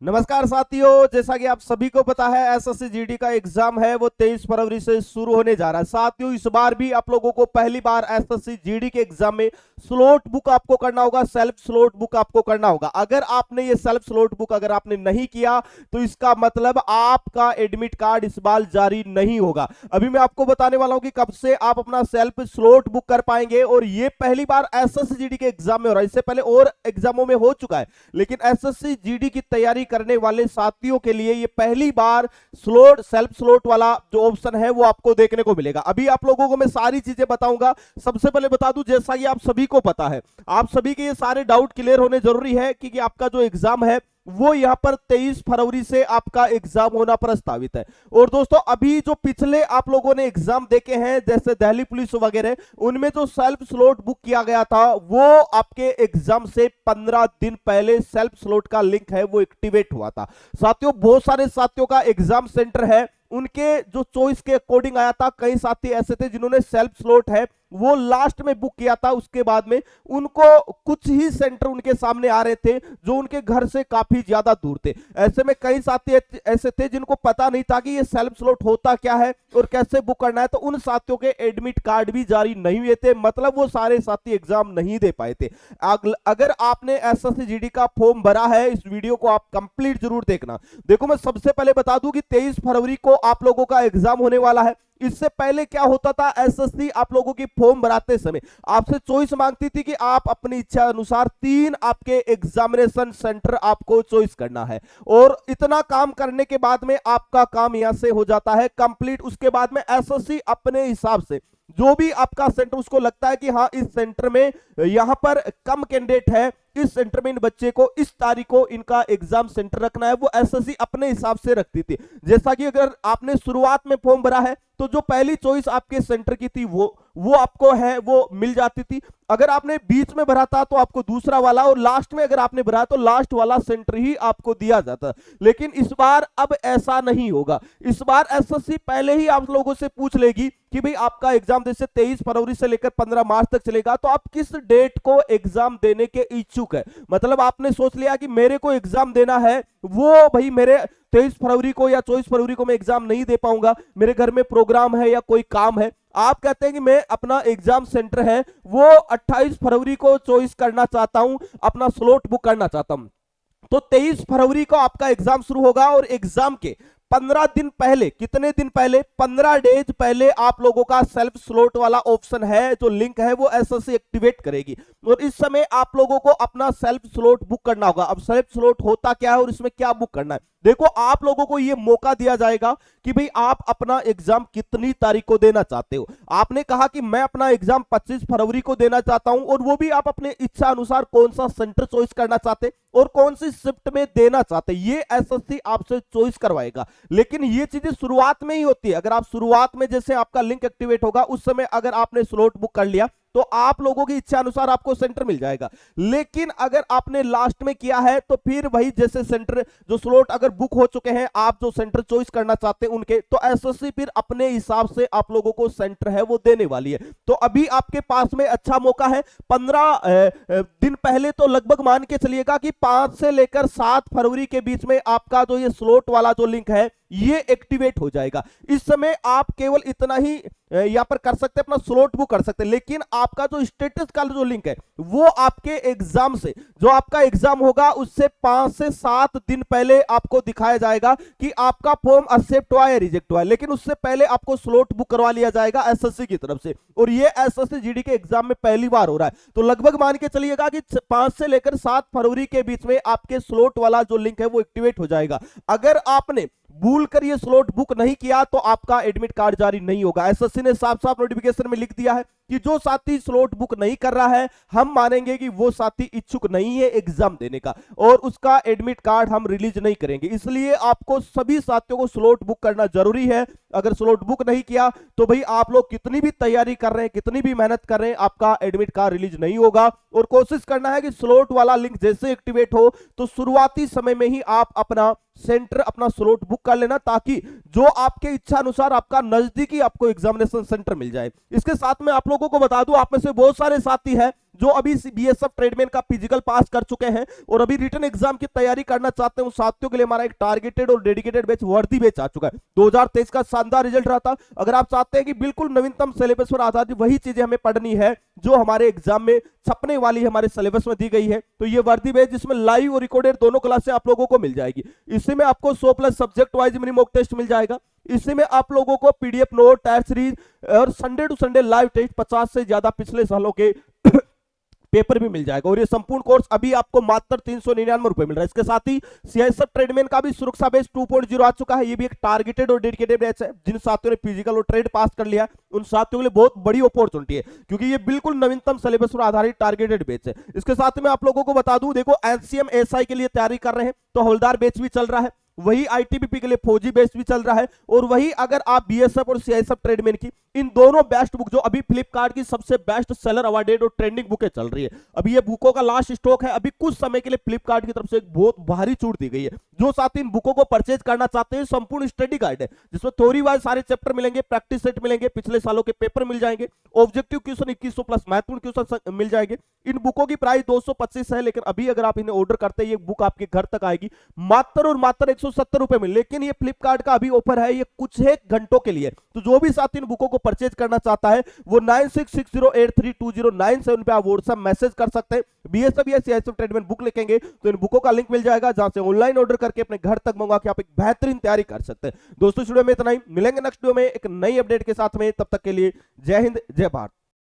नमस्कार साथियों, जैसा कि आप सभी को पता है एसएससी जीडी का एग्जाम है वो 23 फरवरी से शुरू होने जा रहा है। साथियों, इस बार भी आप लोगों को पहली बार एसएससी जीडी के एग्जाम में स्लॉट बुक आपको करना होगा, सेल्फ स्लॉट बुक आपको करना होगा। अगर आपने ये सेल्फ स्लॉट बुक अगर आपने नहीं किया तो इसका मतलब आपका एडमिट कार्ड इस बार जारी नहीं होगा। अभी मैं आपको बताने वाला हूं कि कब से आप अपना सेल्फ स्लॉट बुक कर पाएंगे, और ये पहली बार एसएससी जीडी के एग्जाम में हो रहा है। इससे पहले और एग्जामों में हो चुका है, लेकिन एसएससी जीडी की तैयारी करने वाले साथियों के लिए ये पहली बार स्लॉट सेल्फ स्लॉट वाला जो ऑप्शन है वो आपको देखने को मिलेगा। अभी आप लोगों को मैं सारी चीजें बताऊंगा। सबसे पहले बता दूं, जैसा कि आप सभी को पता है, आप सभी के ये सारे डाउट क्लियर होने जरूरी है कि आपका जो एग्जाम है वो यहां पर 23 फरवरी से आपका एग्जाम होना प्रस्तावित है। और दोस्तों, अभी जो पिछले आप लोगों ने एग्जाम देखे हैं जैसे दिल्ली पुलिस वगैरह, उनमें जो सेल्फ स्लॉट बुक किया गया था वो आपके एग्जाम से 15 दिन पहले सेल्फ स्लॉट का लिंक है वो एक्टिवेट हुआ था। साथियों, बहुत सारे साथियों का एग्जाम सेंटर है उनके जो चॉइस के अकॉर्डिंग आया था। कई साथी ऐसे थे जिन्होंने सेल्फ स्लॉट है वो लास्ट में बुक किया था, उसके बाद में उनको कुछ ही सेंटर उनके सामने आ रहे थे जो उनके घर से काफी ज्यादा दूर थे। ऐसे में कई साथी ऐसे थे जिनको पता नहीं था कि ये सेल्फ स्लॉट होता क्या है और कैसे बुक करना है, तो उन साथियों के एडमिट कार्ड भी जारी नहीं हुए थे। मतलब वो सारे साथी एग्जाम नहीं दे पाए थे। अगर आपने एसएससी जीडी का फॉर्म भरा है, इस वीडियो को आप कंप्लीट जरूर देखना। देखो, मैं सबसे पहले बता दूं कि 23 फरवरी को आप लोगों का एग्जाम होने वाला है। इससे पहले क्या होता था, एसएससी आप लोगों की फॉर्म भराते समय आपसे चॉइस मांगती थी कि आप अपनी इच्छा अनुसार 3 आपके एग्जामिनेशन सेंटर आपको चॉइस करना है, और इतना काम करने के बाद में आपका काम यहां से हो जाता है कंप्लीट। उसके बाद में एसएससी अपने हिसाब से जो भी आपका सेंटर उसको लगता है कि हाँ इस सेंटर में यहां पर कम कैंडिडेट है, इस सेंटर में इन बच्चे को इस तारीख को इनका एग्जाम सेंटर रखना है, वो एसएससी अपने हिसाब से रखती थी। जैसा कि अगर आपने शुरुआत में फॉर्म भरा है तो जो पहली चॉइस आपके सेंटर की थी वो आपको है वो मिल जाती थी। अगर आपने बीच में भरा था तो आपको दूसरा वाला, और लास्ट में अगर आपने भरा तो लास्ट वाला सेंटर ही आपको दिया जाता। लेकिन इस बार अब ऐसा नहीं होगा। इस बार एसएससी पहले ही आप लोगों से पूछ लेगी कि भाई आपका एग्जाम जैसे 23 फरवरी से लेकर 15 मार्च तक चलेगा, तो आप किस डेट को एग्जाम देने के इच्छुक है। मतलब आपने सोच लिया कि मेरे को एग्जाम देना है, वो भाई मेरे 23 फरवरी को या 24 फरवरी को मैं एग्जाम नहीं दे पाऊंगा, मेरे घर में प्रोग्राम है या कोई काम है। आप कहते हैं कि मैं अपना एग्जाम सेंटर है वो 28 फरवरी को चॉइस करना चाहता हूं, अपना स्लॉट बुक करना चाहता हूं। तो 23 फरवरी को आपका एग्जाम शुरू होगा, और एग्जाम के 15 दिन पहले, कितने दिन पहले, 15 डेज पहले आप लोगों का सेल्फ स्लॉट वाला ऑप्शन है जो लिंक है वो एसएससी एक्टिवेट करेगी, और इस समय आप लोगों को अपना सेल्फ स्लॉट बुक करना होगा। अब सेल्फ स्लॉट होता क्या है और इसमें क्या बुक करना है, देखो आप लोगों को यह मौका दिया जाएगा कि भाई आप अपना एग्जाम कितनी तारीख को देना चाहते हो। आपने कहा कि मैं अपना एग्जाम 25 फरवरी को देना चाहता हूं, और वो भी आप अपने इच्छा अनुसार कौन सा सेंटर चॉइस करना चाहते और कौन सी शिफ्ट में देना चाहते, ये एसएससी आपसे चॉइस करवाएगा। लेकिन ये चीजें शुरुआत में ही होती है। अगर आप शुरुआत में जैसे आपका लिंक एक्टिवेट होगा उस समय अगर आपने स्लॉट बुक कर लिया तो आप लोगों की इच्छा अनुसार आपको सेंटर मिल जाएगा। लेकिन अगर आपने लास्ट में किया है तो फिर वही जैसे सेंटर जो स्लॉट अगर बुक हो चुके हैं, आप जो सेंटर चॉइस करना चाहते हैं उनके, तो एसएससी फिर अपने हिसाब से आप लोगों को सेंटर है वो देने वाली है। तो अभी आपके पास में अच्छा मौका है। 15 दिन पहले तो लगभग मान के चलिएगा कि 5 से लेकर 7 फरवरी के बीच में आपका जो ये स्लॉट वाला जो लिंक है ये एक्टिवेट हो जाएगा। इस समय आप केवल इतना ही यहां पर कर सकते हैं, अपना स्लॉट बुक कर सकते हैं। लेकिन आपका जो स्टेटस का जो लिंक है वो आपके एग्जाम से, जो आपका एग्जाम होगा उससे 5 से 7 दिन पहले आपको दिखाया जाएगा कि आपका फॉर्म एक्सेप्ट हुआ है रिजेक्ट हुआ है। लेकिन उससे पहले आपको स्लॉट बुक करवा लिया जाएगा एसएससी की तरफ से, और ये एसएससी जीडी के एग्जाम में पहली बार हो रहा है। तो लगभग मान के चलिएगा कि 5 से लेकर 7 फरवरी के बीच में आपके स्लॉट वाला जो लिंक है वो एक्टिवेट हो जाएगा। अगर आपने भूल कर ये स्लॉट बुक नहीं किया तो आपका एडमिट कार्ड जारी नहीं होगा। एसएससी ने साफ साफ नोटिफिकेशन में लिख दिया है कि जो साथी स्लॉट बुक नहीं कर रहा है हम मानेंगे कि वो साथी इच्छुक नहीं है एग्जाम देने का, और उसका एडमिट कार्ड हम रिलीज नहीं करेंगे। इसलिए आपको सभी साथियों को स्लॉट बुक करना जरूरी है। अगर स्लॉट बुक नहीं किया तो भाई आप लोग कितनी भी तैयारी कर रहे हैं, कितनी भी मेहनत कर रहे हैं, आपका एडमिट कार्ड रिलीज नहीं होगा। और कोशिश करना है कि स्लॉट वाला लिंक जैसे एक्टिवेट हो तो शुरुआती समय में ही आप अपना सेंटर, अपना स्लॉट बुक कर लेना, ताकि जो आपके इच्छा अनुसार आपका नजदीकी आपको एग्जामिनेशन सेंटर मिल जाए। इसके साथ में आप लोगों को बता दूं, आप में से बहुत सारे साथी हैं जो अभी बीएसएफ ट्रेडमैन का फिजिकल पास कर चुके हैं और अभी रिटन एग्जाम की तैयारी करना चाहते हैं उन साथियों के लिए हमारा एक टारगेटेड और डेडिकेटेड बैच वर्दी बैच आ चुका है। 2023 का शानदार रिजल्ट रहा था। अगर आप चाहते हैं कि बिल्कुल नवीनतम सिलेबस पर आधारित वही चीजें हमें पढ़नी है जो हमारे एग्जाम में छपने वाली हमारे सिलेबस में दी गई है, तो ये वर्दी बैच जिसमें लाइव और रिकॉर्डेड दोनों क्लासें आप लोगों को मिल जाएगी। इसी में आपको 100 plus subject wise mini mock test मिल जाएगा। इसी में आप लोगों को पीडीएफ नोट, टेस्ट सीरीज और Sunday to Sunday live test 50 से ज्यादा पिछले सालों के पेपर भी मिल जाएगा। और ये संपूर्ण कोर्स अभी आपको मात्र 399 रुपए मिल रहा है। इसके साथ ही सीआईएसएफ ट्रेडमैन का भी सुरक्षा बेस 2.0 आ चुका है। ये भी एक टारगेटेड और डेडिकेटेड बैच है। जिन साथियों ने फिजिकल और ट्रेड पास कर लिया उन साथियों के लिए बहुत बड़ी अपॉर्चुनिटी है, क्योंकि ये बिल्कुल नवीनतम सिलेबस पर आधारित टारगेटेड बैच है। इसके साथ में आप लोगों को बता दूं, देखो एचसीएम एसआई के लिए तैयारी कर रहे हैं तो हवलदार बैच भी चल रहा है, वही आईटीबीपी के लिए फौजी बेस्ट भी चल रहा है, और वही अगर आप बीएसएफ और सीआईएसएफ ट्रेडमैन की इन दोनों बेस्ट बुक जो अभी फ्लिपकार्ट की सबसे बेस्ट सेलर अवार्डेड और ट्रेंडिंग बुकें चल रही है, अभी ये बुकों का लास्ट स्टॉक है। अभी कुछ समय के लिए फ्लिपकार्ट की तरफ से एक बहुत भारी छूट दी गई है। जो साथी इन बुकों को परचेज करना चाहते हैं, संपूर्ण स्टडी गाइड है जिसमें थ्योरी वाइज सारे चैप्टर मिलेंगे, प्रैक्टिस सेट मिलेंगे, पिछले सालों के पेपर मिल जाएंगे, ऑब्जेक्टिव क्वेश्चन 2100 प्लस महत्वपूर्ण क्वेश्चन मिल जाएंगे। इन बुकों की प्राइस 225 है, लेकिन अभी अगर आप इन्हें ऑर्डर करते हैं ये बुक आपके घर तक आएगी मात्र और मात्र 170 रुपए में। लेकिन ये फ्लिपकार्ट का अभी ऑफर है, ये कुछ एक घंटों के लिए। तो जो भी साथी इन बुकों को परचेज करना चाहता है वो 9660832097 पे आप व्हाट्सएप मैसेज कर सकते हैं। बीएसएफ या सीआईएसएफ ट्रेडमैन बुक लिखेंगे तो इन बुकों का लिंक मिल जाएगा, जहां से ऑनलाइन ऑर्डर करके अपने घर तक मंगवा के आप एक बेहतरीन तैयारी कर सकते हैं। दोस्तों, वीडियो में इतना ही, मिलेंगे नेक्स्ट वीडियो में एक नई अपडेट के साथ में। तब तक के लिए जय हिंद, जय भारत।